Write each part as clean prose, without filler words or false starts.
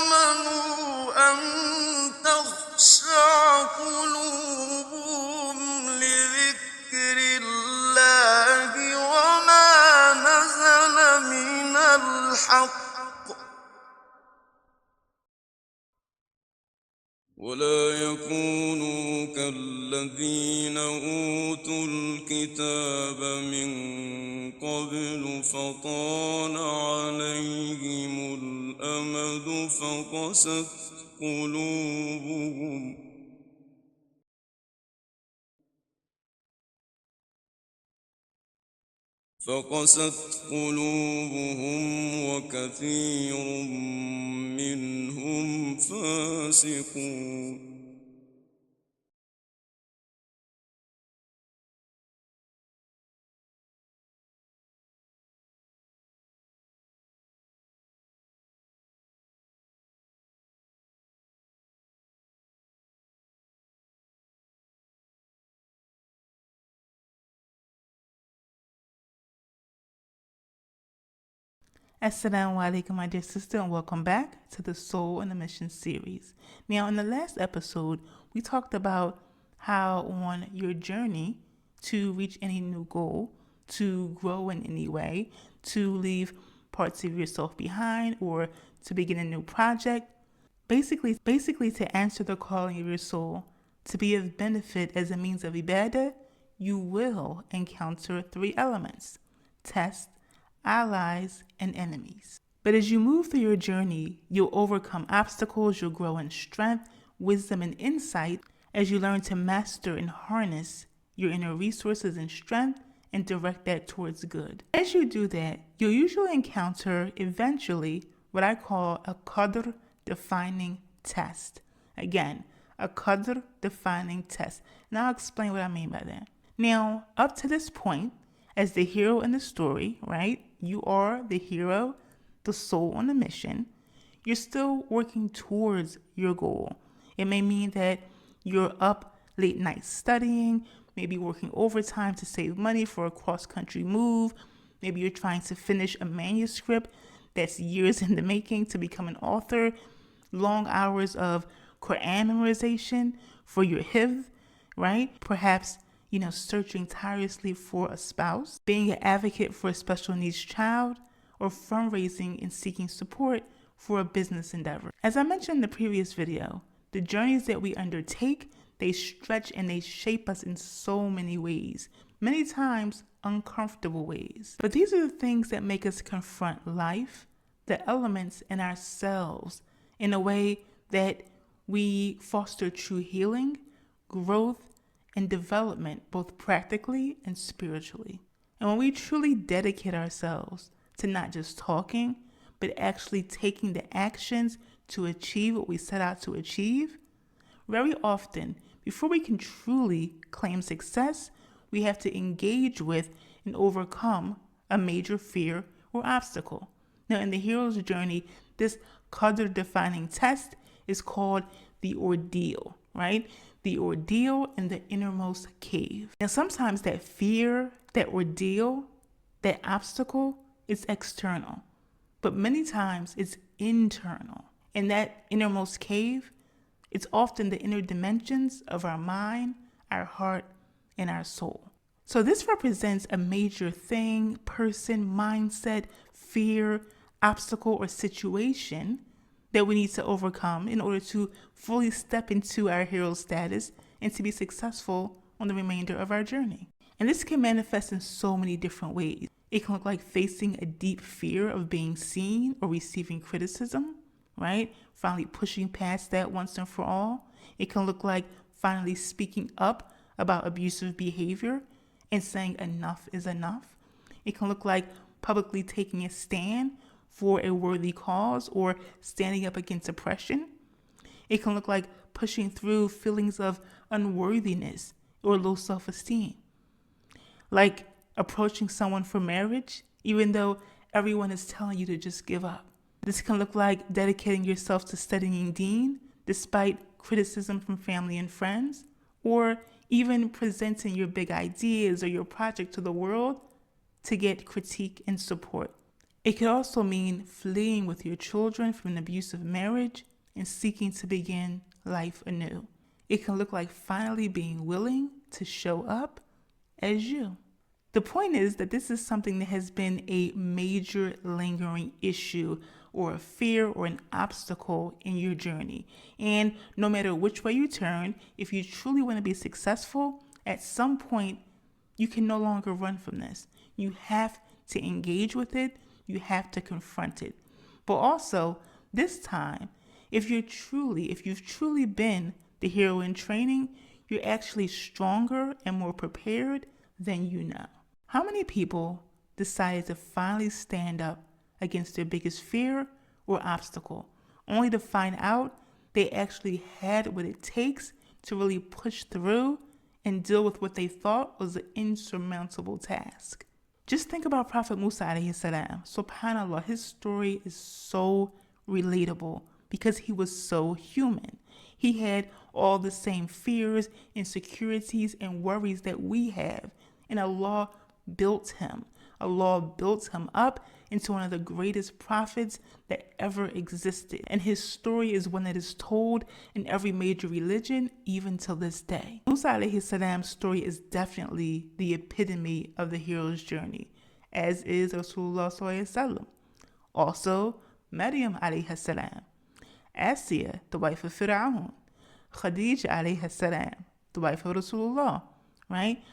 آمنوا أن تخشع قلوبهم لذكر الله وما نزل من الحق ولا يكونوا كالذين أوتوا الكتاب من قبل فطال عليهم الأمد فقست قلوبهم وكثير منهم فاسقون. Assalamu alaikum, my dear sister, and welcome back to the Soul and the Mission series. Now, in the last episode, we talked about how on your journey to reach any new goal, to grow in any way, to leave parts of yourself behind, or to begin a new project, basically to answer the calling of your soul, to be of benefit as a means of ibadah, you will encounter three elements: tests, allies, and enemies. But as you move through your journey, you'll overcome obstacles, you'll grow in strength, wisdom, and insight as you learn to master and harness your inner resources and strength and direct that towards good. As you do that, you'll usually encounter eventually what I call a Qadr Defining Test. Again, a Qadr Defining Test. And I'll explain what I mean by that. Now, up to this point, as the hero in the story, right? You are the hero, the soul on the mission. You're still working towards your goal. It may mean that you're up late nights studying, maybe working overtime to save money for a cross-country move. Maybe you're trying to finish a manuscript that's years in the making to become an author. Long hours of Quran memorization for your hifz, right? Perhaps searching tirelessly for a spouse, being an advocate for a special needs child, or fundraising and seeking support for a business endeavor. As I mentioned in the previous video, the journeys that we undertake, they stretch and they shape us in so many ways, many times uncomfortable ways. But these are the things that make us confront life, the elements in ourselves, in a way that we foster true healing, growth, and development, both practically and spiritually. And when we truly dedicate ourselves to not just talking, but actually taking the actions to achieve what we set out to achieve, very often, before we can truly claim success, we have to engage with and overcome a major fear or obstacle. Now, in the hero's journey, this Qadr Defining Test is called the ordeal, right? The ordeal in the innermost cave. Now, sometimes that fear, that ordeal, that obstacle is external, but many times it's internal. In that innermost cave, it's often the inner dimensions of our mind, our heart, and our soul. So this represents a major thing, person, mindset, fear, obstacle, or situation that we need to overcome in order to fully step into our hero status and to be successful on the remainder of our journey. And this can manifest in so many different ways. It can look like facing a deep fear of being seen or receiving criticism, right? Finally pushing past that once and for all. It can look like finally speaking up about abusive behavior and saying enough is enough. It can look like publicly taking a stand for a worthy cause or standing up against oppression. It can look like pushing through feelings of unworthiness or low self-esteem. Like approaching someone for marriage, even though everyone is telling you to just give up. This can look like dedicating yourself to studying Deen, despite criticism from family and friends, or even presenting your big ideas or your project to the world to get critique and support. It could also mean fleeing with your children from an abusive marriage and seeking to begin life anew. It can look like finally being willing to show up as you. The point is that this is something that has been a major lingering issue or a fear or an obstacle in your journey. And no matter which way you turn, if you truly want to be successful, at some point you can no longer run from this. You have to engage with it. You have to confront it. But also, this time, if you've truly been the hero in training, you're actually stronger and more prepared than you know. How many people decided to finally stand up against their biggest fear or obstacle, only to find out they actually had what it takes to really push through and deal with what they thought was an insurmountable task? Just think about Prophet Musa alayhi salam. SubhanAllah, his story is so relatable because he was so human. He had all the same fears, insecurities, and worries that we have. And Allah built him. Allah built him up into one of the greatest prophets that ever existed. And his story is one that is told in every major religion, even till this day. Musa alayhi salam's story is definitely the epitome of the hero's journey, as is Rasulullah sallallahu alaihi wasallam. Also, Maryam alayhi salam, Asiya, the wife of Fir'aun, Khadija alayhi salam, the wife of Rasulullah, right?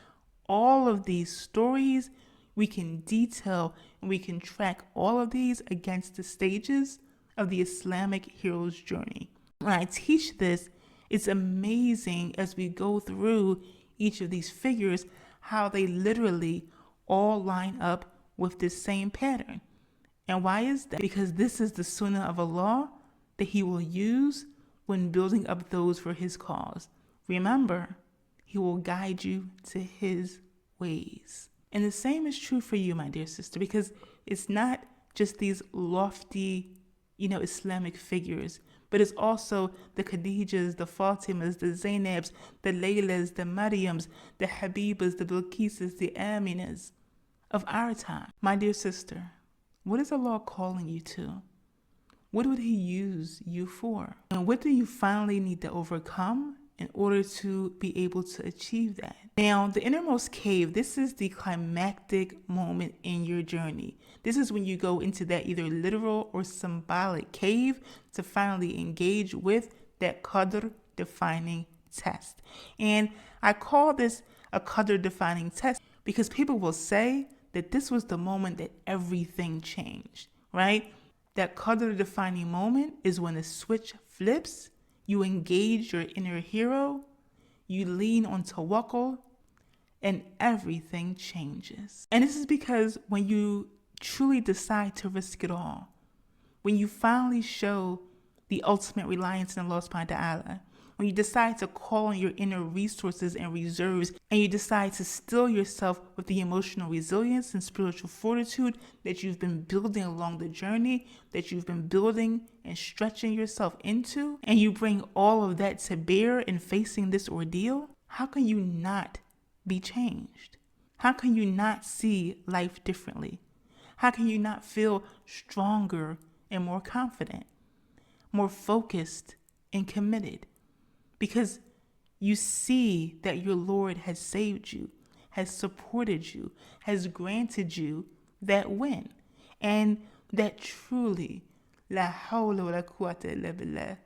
All of these stories, we can detail and we can track all of these against the stages of the Islamic hero's journey. When I teach this, it's amazing as we go through each of these figures how they literally all line up with this same pattern. And why is that? Because this is the sunnah of Allah that He will use when building up those for His cause. Remember, He will guide you to His ways. And the same is true for you, my dear sister, because it's not just these lofty, Islamic figures, but it's also the Khadijas, the Fatimas, the Zainabs, the Laylas, the Maryams, the Habibas, the Bilqisas, the Aminas of our time. My dear sister, what is Allah calling you to? What would He use you for? And what do you finally need to overcome in order to be able to achieve that? Now, the innermost cave, this is the climactic moment in your journey. This is when you go into that either literal or symbolic cave to finally engage with that Qadr Defining Test. And I call this a Qadr Defining Test because people will say that this was the moment that everything changed, right? That Qadr Defining moment is when the switch flips. You engage your inner hero, you lean on tawakkul, and everything changes. And this is because when you truly decide to risk it all, when you finally show the ultimate reliance in Allah subhanahu wa ta'ala, when you decide to call on your inner resources and reserves, and you decide to still yourself with the emotional resilience and spiritual fortitude that you've been building along the journey, that you've been building and stretching yourself into, and you bring all of that to bear in facing this ordeal, how can you not be changed? How can you not see life differently? How can you not feel stronger and more confident, more focused and committed? Because you see that your Lord has saved you, has supported you, has granted you that win. And that truly, la hawla wa la quwwata illa billah,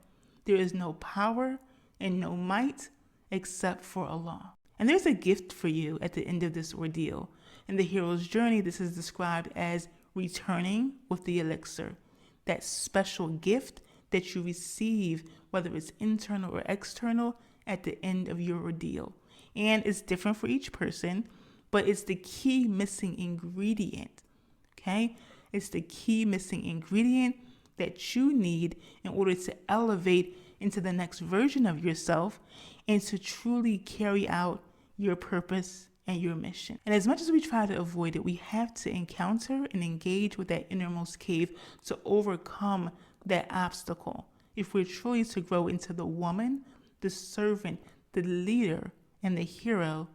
there is no power and no might except for Allah. And there's a gift for you at the end of this ordeal. In the hero's journey, this is described as returning with the elixir, that special gift that you receive, whether it's internal or external, at the end of your ordeal. And it's different for each person, but it's the key missing ingredient, okay? It's the key missing ingredient that you need in order to elevate into the next version of yourself and to truly carry out your purpose and your mission. And as much as we try to avoid it, we have to encounter and engage with that innermost cave to overcome that obstacle if we're truly to grow into the woman, the servant, the leader, and the hero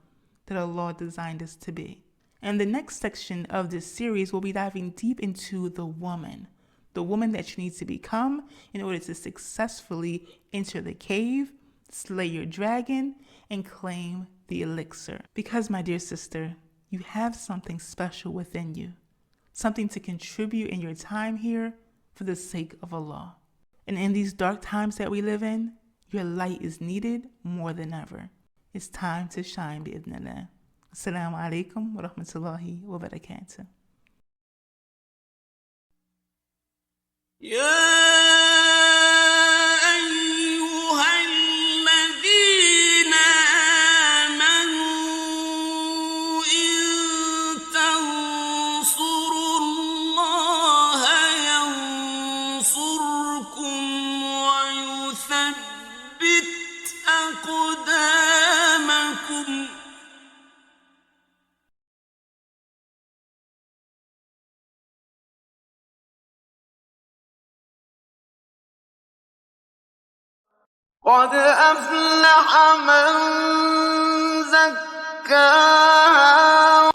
that Allah designed us to be. And the next section of this series will be diving deep into the woman that you need to become in order to successfully enter the cave, slay your dragon, and claim the elixir. Because, my dear sister, you have something special within you, something to contribute in your time here for the sake of Allah. And in these dark times that we live in, your light is needed more than ever. It's time to shine, bi'idhnillah. Assalamu alaikum wa rahmatullahi wa barakatuh. قد أفلح من زكاها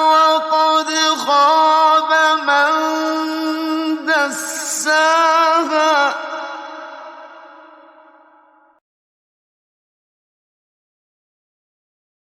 وقد خاب من دساها